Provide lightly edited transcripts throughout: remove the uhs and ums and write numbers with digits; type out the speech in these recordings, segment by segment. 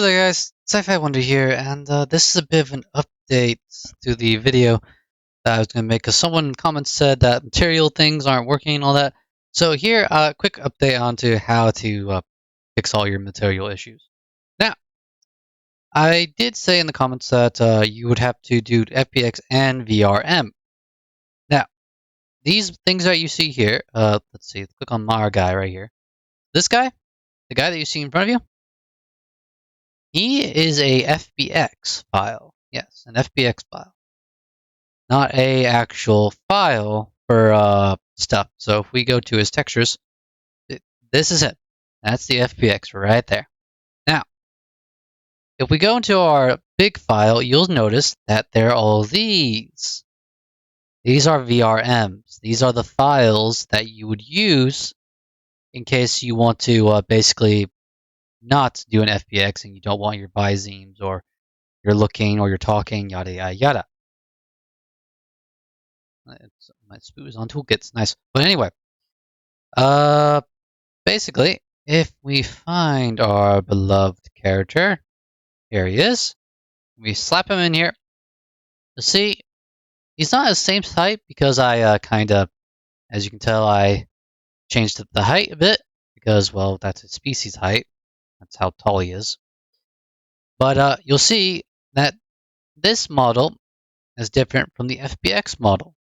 Hello there guys, Sci-Fi Wonder here, and this is a bit of an update to the video that I was going to make because someone in comments said that material things aren't working and all that. So here, a quick update onto how to fix all your material issues. Now, I did say in the comments that you would have to do FPX and VRM. Now, these things that you see here, let's see, click on our guy right here. This guy, the guy that you see in front of you, he is a FBX file. Yes, an FBX file. Not a actual file for stuff. So if we go to his textures, this is it. That's the FBX right there. Now, if we go into our big file, you'll notice that there are all these. These are VRMs. These are the files that you would use in case you want to basically not do an FBX and you don't want your bizemes or you're looking or you're talking, yada, yada, yada. My spoos on toolkits, nice. But anyway, basically, if we find our beloved character, here he is. We slap him in here. You see, he's not the same height because I kind of, as you can tell, I changed the height a bit because, well, that's his species height. That's how tall he is. But you'll see that this model is different from the FBX model.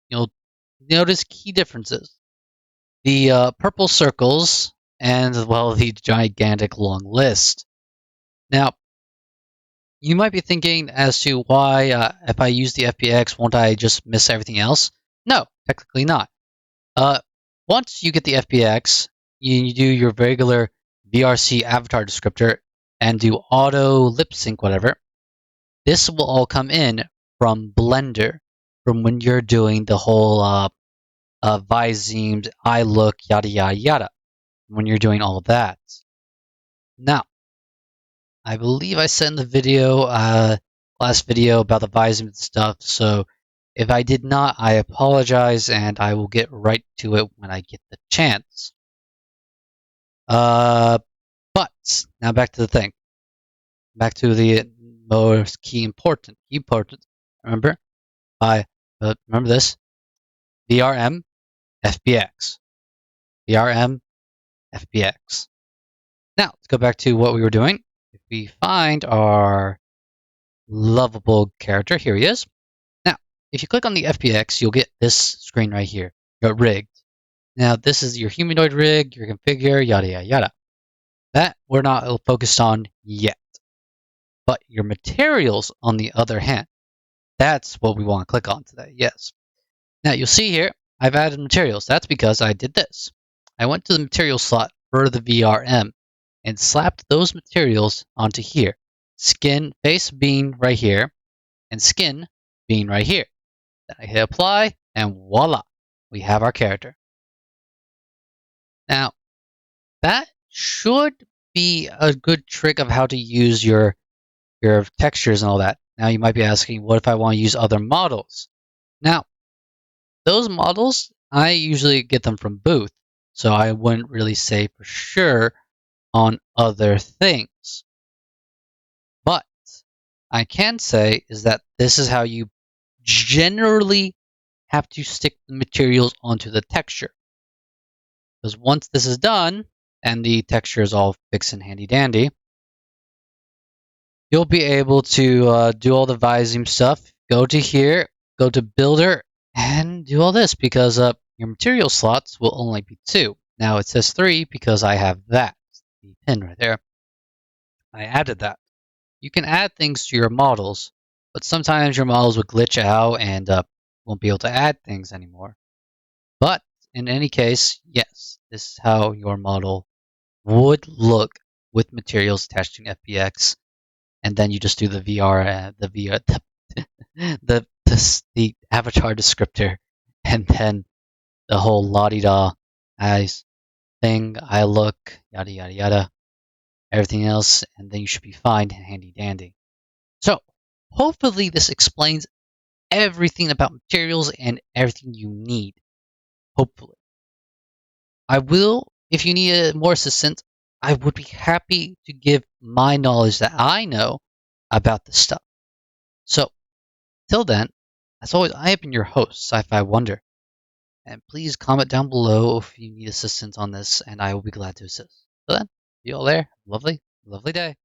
You'll notice key differences. The purple circles and, well, the gigantic long list. Now, you might be thinking as to why, if I use the FBX, won't I just miss everything else? No, technically not. Once you get the FBX, you do your regular VRC avatar descriptor and do auto lip sync, whatever. This will all come in from Blender, from when you're doing the whole visemes, eye look, yada yada yada. When you're doing all of that. Now, I believe I said in the video, last video about the viseme stuff, so if I did not, I apologize and I will get right to it when I get the chance. But, now back to the thing. Back to the most key important. Remember? Remember this. VRM, FBX. VRM, FBX. Now, let's go back to what we were doing. If we find our lovable character, here he is. Now, if you click on the FBX, you'll get this screen right here. You're rigged. Now, this is your humanoid rig, your configure, yada, yada, yada. That we're not focused on yet. But your materials, on the other hand, that's what we want to click on today, yes. Now, you'll see here, I've added materials. That's because I did this. I went to the material slot for the VRM and slapped those materials onto here. Skin face being right here, and skin being right here. Then I hit apply, and voila, we have our character. Now, that should be a good trick of how to use your textures and all that. Now, you might be asking, what if I want to use other models? Now, those models, I usually get them from Booth, so I wouldn't really say for sure on other things. But I can say is that this is how you generally have to stick the materials onto the texture. Because once this is done, and the texture is all fixed and handy dandy, you'll be able to do all the viseme stuff. Go to here, go to Builder, and do all this because your material slots will only be 2. Now it says 3 because I have that. The pin right there. I added that. You can add things to your models, but sometimes your models will glitch out and won't be able to add things anymore. But in any case, yes, this is how your model would look with materials attached to an FBX, and then you just do the the avatar descriptor, and then the whole la-di-da eyes thing, eye look, yada yada yada, everything else, and then you should be fine, handy dandy. So, hopefully this explains everything about materials and everything you need. Hopefully. I will, if you need more assistance, I would be happy to give my knowledge that I know about this stuff. So, till then, as always, I have been your host, Sci-Fi Wonder, and please comment down below if you need assistance on this, and I will be glad to assist. Till then, see you all there. Lovely, lovely day.